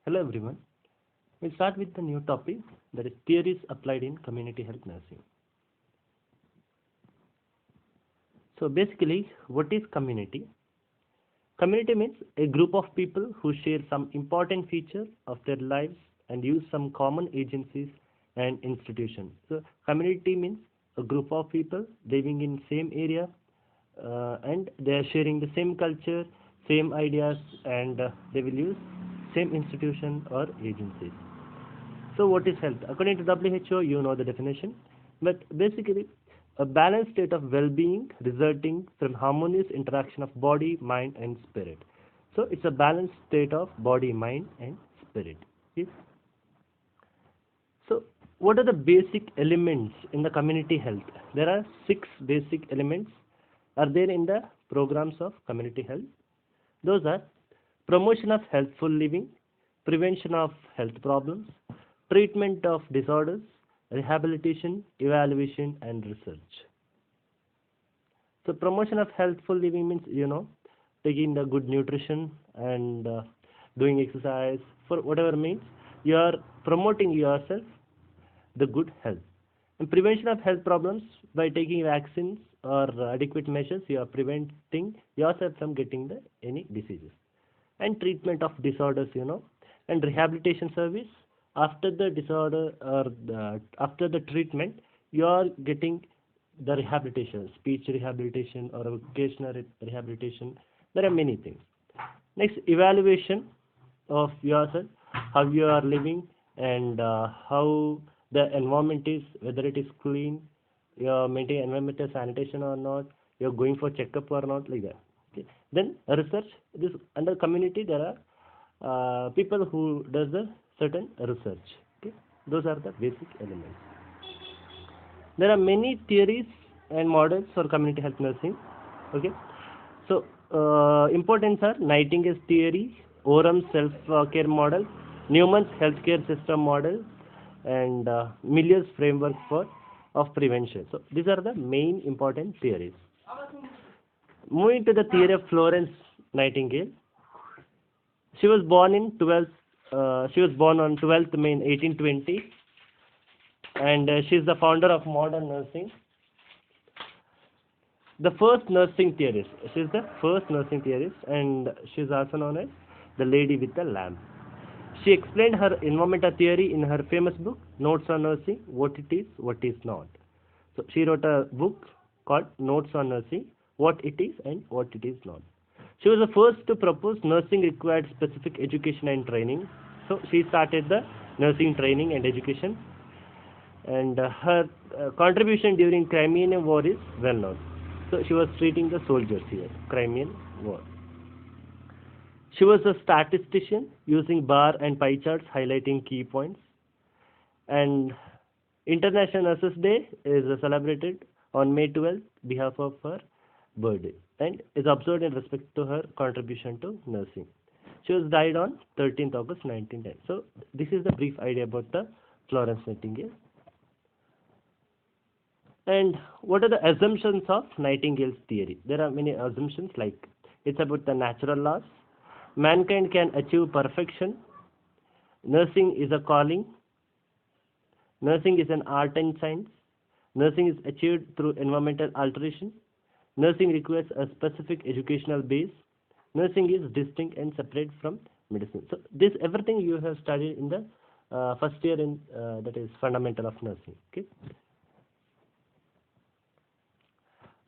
Hello everyone. We'll start with the new topic, that is theories applied in community health nursing. So basically, what is community? Community means a group of people who share some important feature of their lives and use some common agencies and institutions. So community means a group of people living in same area and they are sharing the same culture, same ideas, and they will use same institution or agencies. So what is health? According to WHO, you know the definition, but basically a balanced state of well-being resulting from harmonious interaction of body, mind and spirit. So it's a balanced state of body, mind and spirit. Yes. So what are the basic elements in the community health? There are 6 basic elements are there in the programs of community health. Those are promotion of healthful living, prevention of health problems, treatment of disorders, rehabilitation, evaluation, and research. So, promotion of healthful living means taking the good nutrition and doing exercise for whatever means you are promoting yourself the good health. And prevention of health problems by taking vaccines or adequate measures, you are preventing yourself from getting any diseases. And treatment of disorders, and rehabilitation service after the disorder or after the treatment, you are getting the rehabilitation, speech rehabilitation or vocational rehabilitation. There are many things. Next, evaluation of yourself, how you are living and how the environment is, whether it is clean, you are maintaining environmental sanitation or not, you are going for checkup or not, like that. Okay. Then research. This under community there are people who does the certain research. Okay. Those are the basic elements. There are many theories and models for community health nursing. Okay. So importance are Nightingale's theory, Orum's self-care model, Newman's healthcare system model, and Miller's framework for of prevention. So these are the main important theories. Moving to the theory of Florence Nightingale, she was born in 12th. She was born on 12th May 1820, and she is the founder of modern nursing. The first nursing theorist. She is the first nursing theorist, and she is also known as the lady with the lamp. She explained her environmental theory in her famous book Notes on Nursing: What It Is, What Is Not. So she wrote a book called Notes on Nursing: What It Is and What It Is Not. She was the first to propose nursing required specific education and training. So she started the nursing training and education, and her contribution during Crimean War is well known. So she was treating the soldiers here, Crimean War. She was a statistician using bar and pie charts highlighting key points. And International Nurses Day is celebrated on May 12th behalf of her birthday and is observed in respect to her contribution to nursing. She was died on 13th August 1910. So this is the brief idea about the Florence Nightingale. And what are the assumptions of Nightingale's theory? There are many assumptions, like it's about the natural laws, mankind can achieve perfection, nursing is a calling, nursing is an art and science, nursing is achieved through environmental alteration, nursing requires a specific educational base, nursing is distinct and separate from medicine. So this everything you have studied in the first year in that is fundamental of nursing. Okay.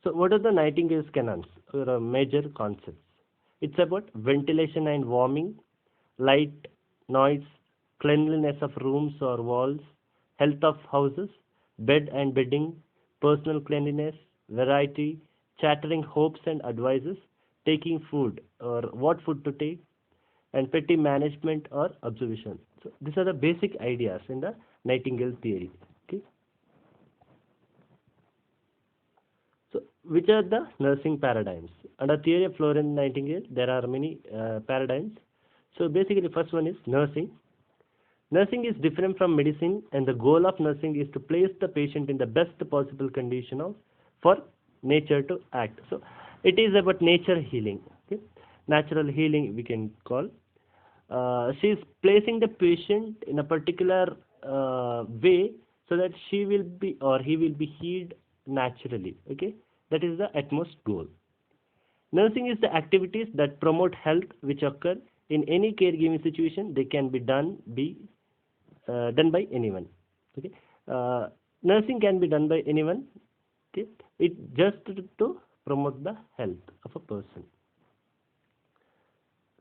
So what are the Nightingale's canons or major concepts? It's about ventilation and warming, light, noise, cleanliness of rooms or walls, health of houses, bed and bedding, personal cleanliness, variety, chattering hopes and advices, taking food or what food to take, and petty management or observation. So these are the basic ideas in the Nightingale theory. Okay. So, which are the nursing paradigms? Under theory of Florence Nightingale, there are many paradigms. So, basically, first one is nursing. Nursing is different from medicine, and the goal of nursing is to place the patient in the best possible condition for nature to act. So, it is about nature healing. Okay? Natural healing, we can call. she is placing the patient in a particular way so that she will be or he will be healed naturally. Okay, that is the utmost goal. Nursing is the activities that promote health which occur in any caregiving situation. They can be done by anyone. Okay, nursing can be done by anyone. Okay, it just to promote the health of a person.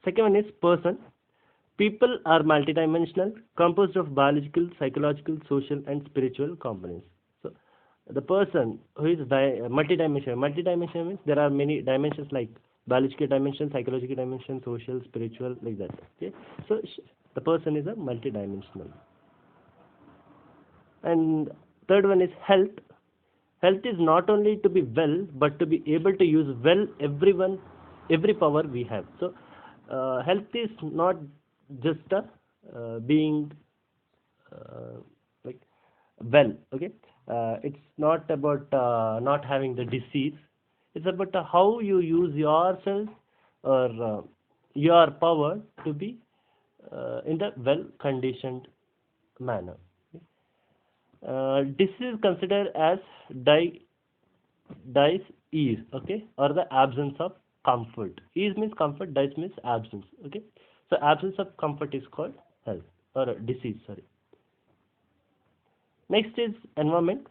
Second one is person. People are multidimensional, composed of biological, psychological, social, and spiritual components. So, the person who is multidimensional. Multidimensional means there are many dimensions like biological dimension, psychological dimension, social, spiritual, like that. Okay, so the person is a multidimensional. And third one is health. Health is not only to be well, but to be able to use well every power we have. So, health is not just a being uh, like well. Okay, it's not about not having the disease. It's about how you use yourself or your power to be in the well conditioned manner. This is considered as dice ease, okay, or the absence of comfort. Ease means comfort, dice means absence, okay. So absence of comfort is called health or disease, sorry. Next is environment.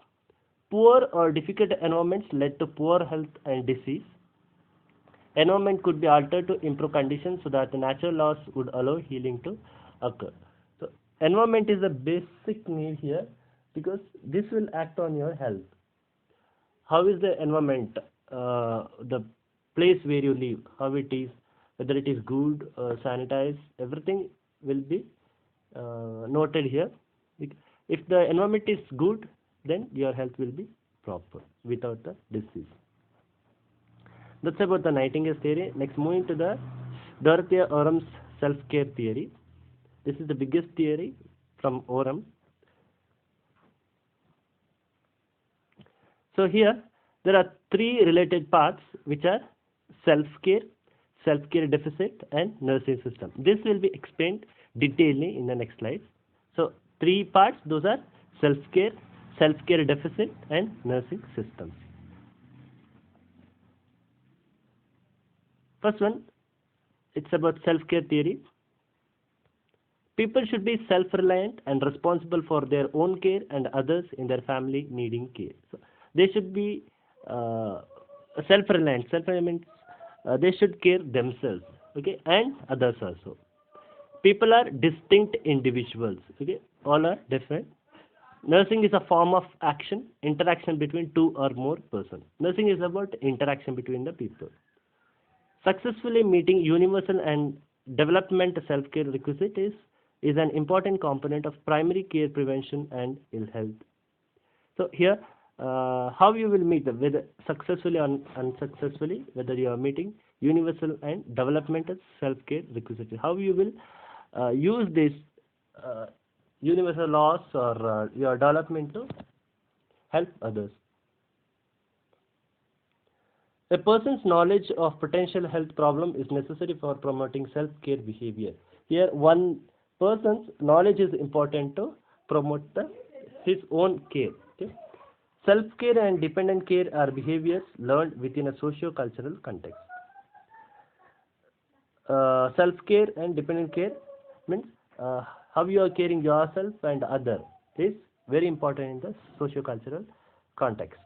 Poor or difficult environments led to poor health and disease. Environment could be altered to improve conditions so that the natural laws would allow healing to occur. So environment is a basic need here because this will act on your health. How is the environment, the place where you live, how it is, whether it is good, sanitized, everything will be noted here. If the environment is good, then your health will be proper without the disease. That's about the Nightingale's theory. Next, moving to the Dorothea Orem's self-care theory. This is the biggest theory from Orem. So here there are three related parts which are self-care, self-care deficit, and nursing system. This will be explained detailedly in the next slide. So three parts, those are self-care, self-care deficit, and nursing systems. First one, it's about self-care theory. People should be self-reliant and responsible for their own care and others in their family needing care. So they should be self-reliant. Self-reliant means they should care themselves, okay, and others also. People are distinct individuals, okay, all are different. Nursing is a form of action, interaction between two or more persons. Nursing is about interaction between the people. Successfully meeting universal and development self-care requisite is an important component of primary care prevention and ill health. So here, how you will meet them, whether successfully or unsuccessfully, whether you are meeting universal and developmental self-care requisite. How you will use this universal laws or your development to help others. A person's knowledge of potential health problem is necessary for promoting self-care behavior. Here, one person's knowledge is important to promote his own care. Okay? Self-care and dependent care are behaviors learned within a socio-cultural context. Self-care and dependent care means how you are caring yourself and other is very important in the socio-cultural context.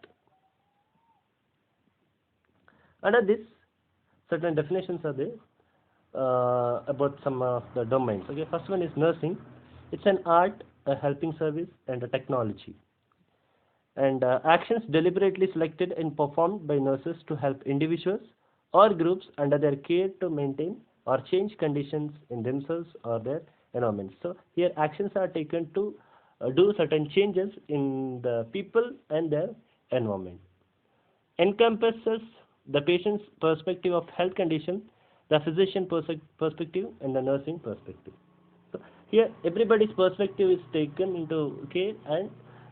Under this, certain definitions are there about some of the domains. Okay, first one is nursing. It's an art, a helping service, and a technology. And actions deliberately selected and performed by nurses to help individuals or groups under their care to maintain or change conditions in themselves or their environment. So here actions are taken to do certain changes in the people and their environment. Encompasses the patient's perspective of health condition, the physician perspective, and the nursing perspective. So here everybody's perspective is taken into care and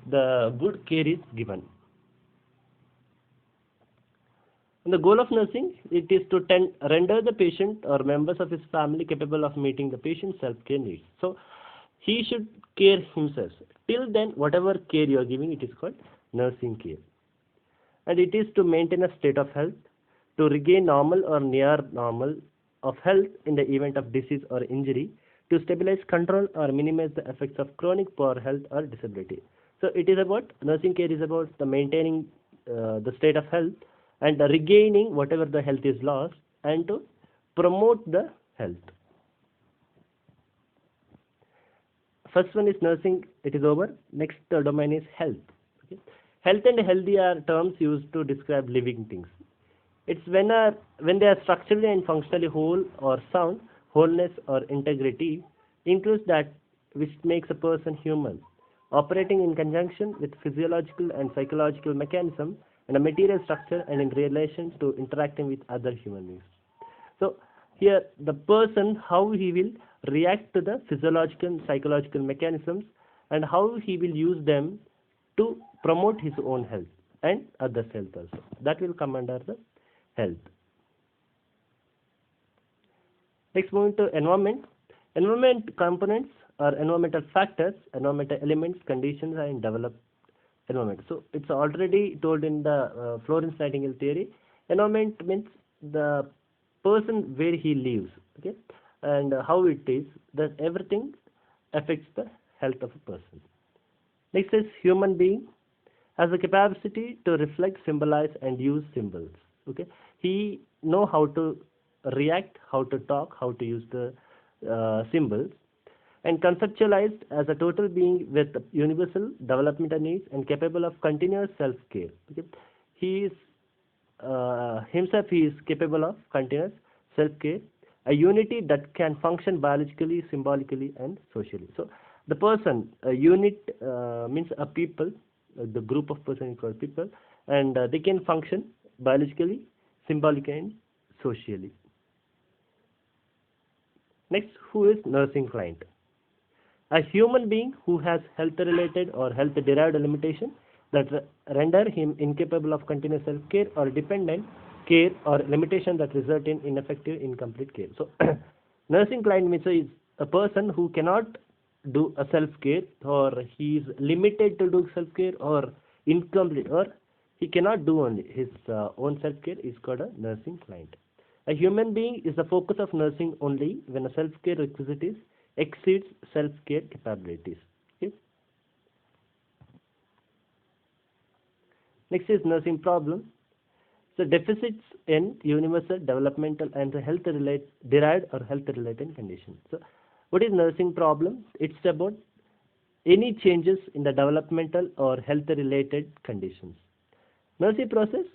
the good care is given. And the goal of nursing, it is to render the patient or members of his family capable of meeting the patient's self-care needs. So he should care himself. Till then, whatever care you are giving, it is called nursing care. And it is to maintain a state of health, to regain normal or near normal of health in the event of disease or injury, to stabilize, control, or minimize the effects of chronic poor health or disability. So it is about nursing care is about the maintaining the state of health and the regaining whatever the health is lost and to promote the health. First one is nursing, it is over. Next domain is health. Okay. Health and healthy are terms used to describe living things. It's when they are structurally and functionally whole or sound. Wholeness or integrity includes that which makes a person human, operating in conjunction with physiological and psychological mechanism and a material structure and in relation to interacting with other human beings. So here the person how he will react to the physiological and psychological mechanisms and how he will use them to promote his own health and others' health also. That will come under the health. Next, moving to environment. Environment components are environmental factors, environmental elements, conditions, and developed environment. So it's already told in the Florence Nightingale theory. Environment means the person where he lives, okay, and how it is that everything affects the health of a person. Next is human being has the capacity to reflect, symbolize, and use symbols. Okay, he know how to react, how to talk, how to use the symbols, and conceptualized as a total being with universal developmental needs and capable of continuous self-care. Okay, he is himself. He is capable of continuous self-care, a unity that can function biologically, symbolically, and socially. So the person, a unit means a people, the group of person is called people, and they can function biologically, symbolically, and socially. Next, who is nursing client? A human being who has health-related or health-derived limitation that render him incapable of continuous self-care or dependent care or limitation that result in ineffective, incomplete care. So, nursing client means is a person who cannot do a self-care or he is limited to do self-care or incomplete or he cannot do only his own self-care is called a nursing client. A human being is the focus of nursing only when a self-care requisites exceeds self-care capabilities. Okay? Next is nursing problem. So deficits in universal developmental and derived or health-related conditions. So what is nursing problem? It's about any changes in the developmental or health-related conditions. Nursing process,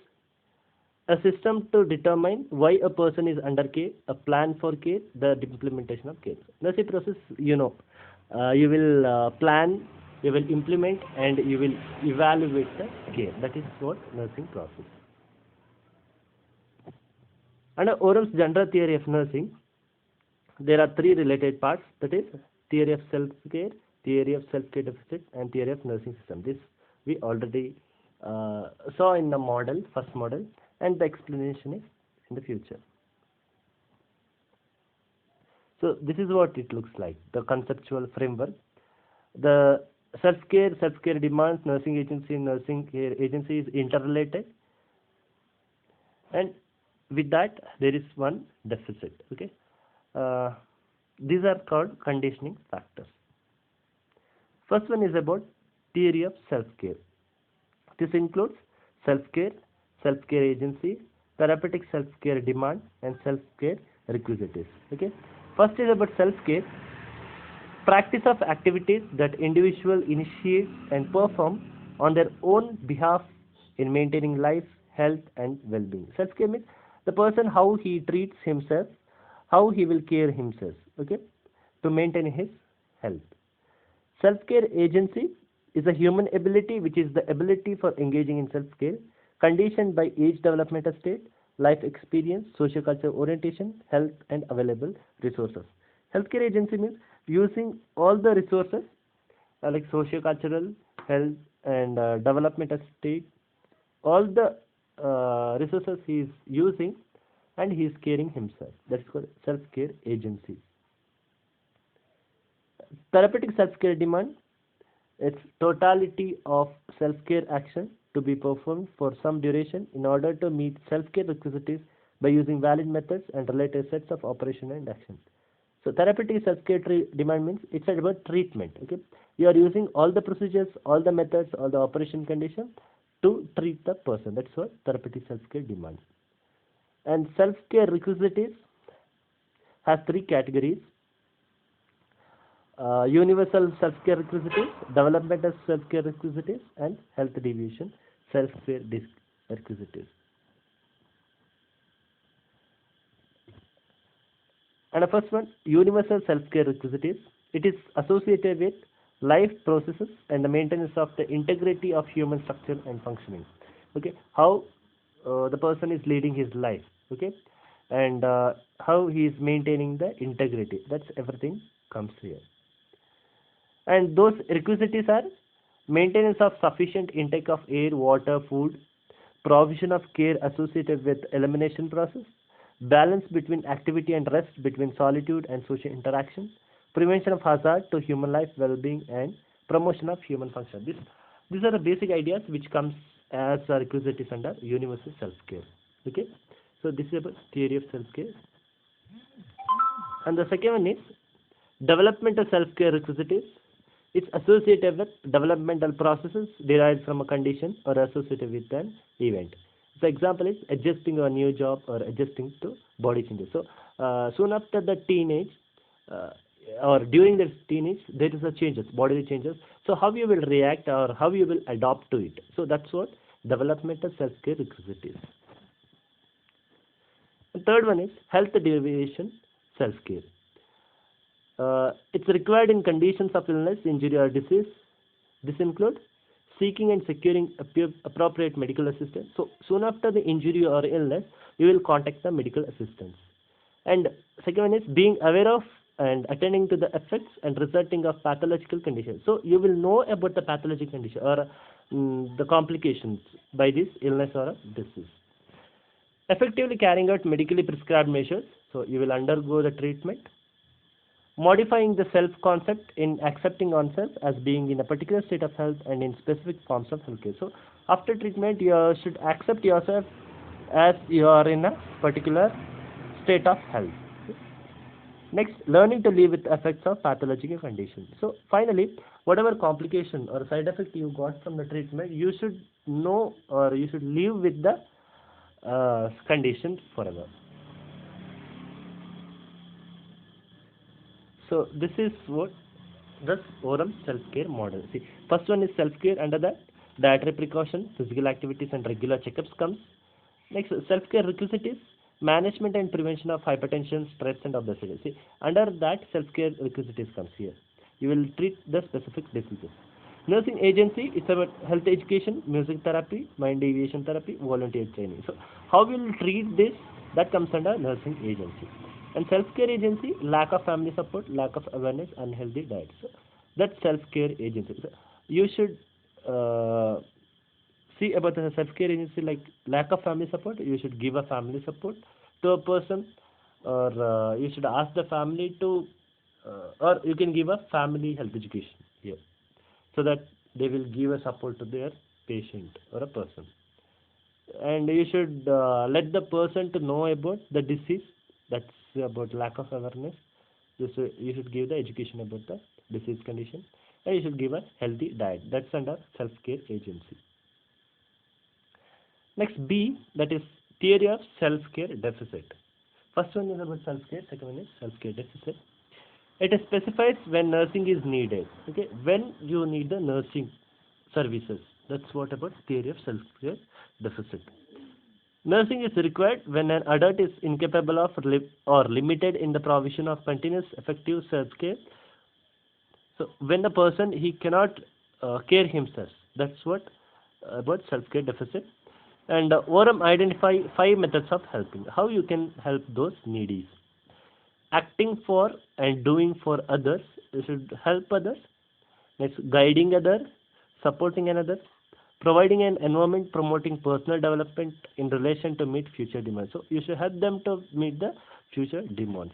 a system to determine why a person is under care, a plan for care, the implementation of care. Nursing process, you you will plan, you will implement, and you will evaluate the care. That is what nursing process. Under Orum's general theory of nursing, there are three related parts. That is theory of self-care, theory of self-care deficit, and theory of nursing system. This we already saw in the model, first model, and the explanation is in the future. So this is what it looks like, the conceptual framework. The self-care demands, nursing care agency is interrelated, and with that there is one deficit. Okay, these are called conditioning factors. First one is about theory of self-care. This includes self-care, self-care agency, therapeutic self-care demand, and self-care requisites. Okay. First is about self-care, practice of activities that individual initiate and perform on their own behalf in maintaining life, health, and well-being. Self-care means the person how he treats himself, how he will care himself. Okay, to maintain his health. Self-care agency is a human ability which is the ability for engaging in self-care, conditioned by age developmental state, life experience, socio-cultural orientation, health, and available resources. Healthcare agency means using all the resources like socio-cultural, health, and developmental state, all the resources he is using, and he is caring himself. That's called self-care agency. Therapeutic self-care demand, it's totality of self-care action to be performed for some duration in order to meet self-care requisites by using valid methods and related sets of operation and action. So therapeutic self-care demand means it's about treatment. Okay, you are using all the procedures, all the methods, all the operation conditions to treat the person. That's what therapeutic self-care demand. And self-care requisites has three categories: universal self-care requisites, developmental self-care requisites, and health deviation self-care requisites. And the first one, universal self-care requisites. It is associated with life processes and the maintenance of the integrity of human structure and functioning. Okay, how the person is leading his life. Okay, and how he is maintaining the integrity. That's everything comes here. And those requisites are maintenance of sufficient intake of air, water, food, provision of care associated with elimination process, balance between activity and rest, between solitude and social interaction, prevention of hazard to human life, well-being, and promotion of human function. These are the basic ideas which comes as a requisites under universal self-care. Okay, so this is about theory of self-care. And the second one is developmental self-care requisites. It's associated with developmental processes derived from a condition or associated with an event. So example is adjusting to a new job or adjusting to body changes. So soon after the teenage or during the teenage, there is a changes, bodily changes. So how you will react or how you will adopt to it. So that's what developmental self-care requisite is. The third one is health deviation self-care. It's required in conditions of illness, injury, or disease. This includes seeking and securing appropriate medical assistance. So soon after the injury or illness, you will contact the medical assistance. And second one is being aware of and attending to the effects and resulting of pathological conditions. So you will know about the pathological condition or the complications by this illness or disease. Effectively carrying out medically prescribed measures. So you will undergo the treatment. Modifying the self-concept in accepting oneself as being in a particular state of health and in specific forms of healthcare. So after treatment, you should accept yourself as you are in a particular state of health. Next, learning to live with the effects of pathological conditions. So finally, whatever complication or side effect you got from the treatment, you should know or you should live with the condition forever. So this is what the Oram self-care model. See, first one is self-care. Under that, dietary precaution, physical activities, and regular checkups comes. Next, self-care requisites, management and prevention of hypertension, stress, and obesity. See, under that, self-care requisites comes here. You will treat the specific diseases. Nursing agency, it's about health education, music therapy, mind deviation therapy, volunteer training. So how we will treat this? That comes under nursing agency. And self-care agency, lack of family support, lack of awareness, unhealthy diet. So that's self-care agency. So you should see about the self-care agency, like lack of family support. You should give a family support to a person, or you should ask the family to, or you can give a family health education here, so that they will give a support to their patient or a person. And you should let the person to know about the disease. That's about lack of awareness. You should give the education about the disease condition, and you should give a healthy diet. That's under self-care agency. Next, B, that is theory of self-care deficit. First one is about self-care, second one is self-care deficit. It specifies when nursing is needed. Okay, when you need the nursing services. That's what about theory of self-care deficit. Nursing is required when an adult is incapable of or limited in the provision of continuous effective self-care. So when the person he cannot care himself, that's what about self-care deficit. And Oram identify 5 methods of helping. How you can help those needies. Acting for and doing for others. You should help others. Next, guiding others, supporting another, providing an environment promoting personal development in relation to meet future demands. So you should help them to meet the future demands.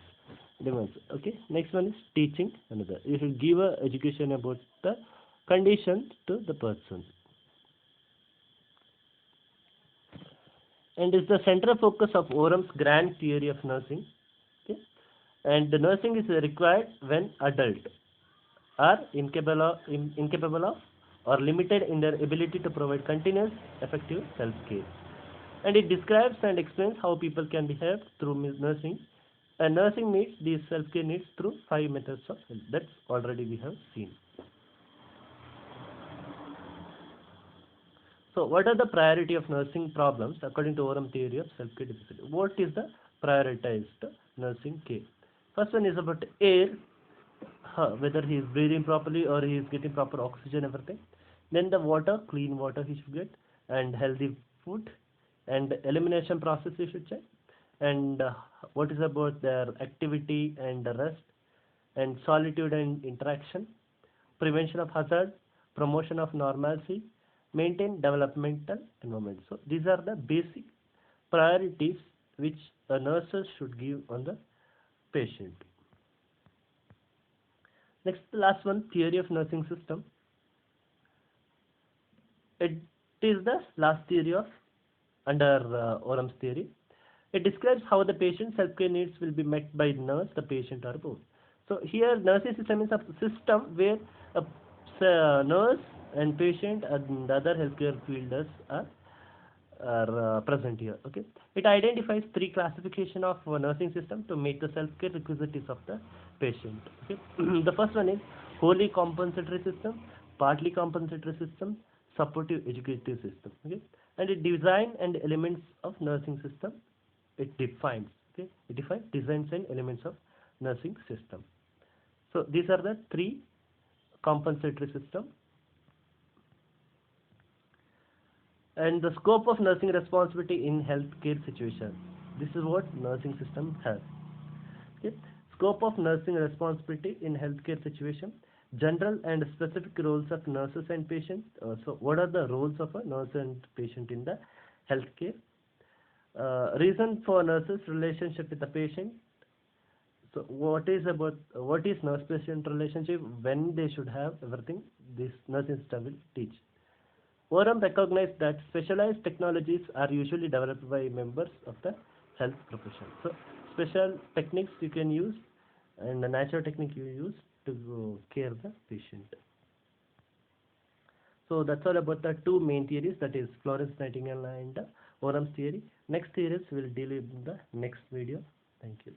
Okay. Next one is teaching another. You should give a education about the condition to the person. And is the central focus of Orum's grand theory of nursing. Okay. And the nursing is required when adult are incapable of or limited in their ability to provide continuous effective self-care. And it describes and explains how people can be helped through nursing. And nursing meets these self-care needs through 5 methods of help. That's already we have seen. So what are the priority of nursing problems according to Oram theory of self-care deficit? What is the prioritized nursing care? First one is about air, whether he is breathing properly or he is getting proper oxygen, everything. Then the water, clean water he should get, and healthy food, and elimination process he should check. And what is about their activity and rest, and solitude and interaction, prevention of hazard, promotion of normalcy, maintain developmental environment. So these are the basic priorities which a nurses should give on the patient. Next, the last one, theory of nursing system. It is the last theory of under Orum's theory. It describes how the patient's healthcare needs will be met by nurse, the patient, or both. So here, nursing system is a system where a nurse and patient and the other healthcare fielders are present here. Okay, it identifies 3 classification of nursing system to meet the self-care requisites of the patient. Okay, the first one is wholly compensatory system, partly compensatory system, supportive educative system. Okay, and it design and elements of nursing system. It defines. Okay, it defines designs and elements of nursing system. So these are the 3 compensatory system. And the scope of nursing responsibility in healthcare situation. This is what nursing system has. Okay. Scope of nursing responsibility in healthcare situation. General and specific roles of nurses and patients. So what are the roles of a nurse and patient in the healthcare? Reason for nurses relationship with the patient. So what is nurse-patient relationship, when they should have everything, this nursing system will teach. Oram recognized that specialized technologies are usually developed by members of the health profession. So special techniques you can use and the natural technique you use to care the patient. So that's all about the 2 main theories, that is Florence Nightingale and Oram's theory. Next theories we'll deal with in the next video. Thank you.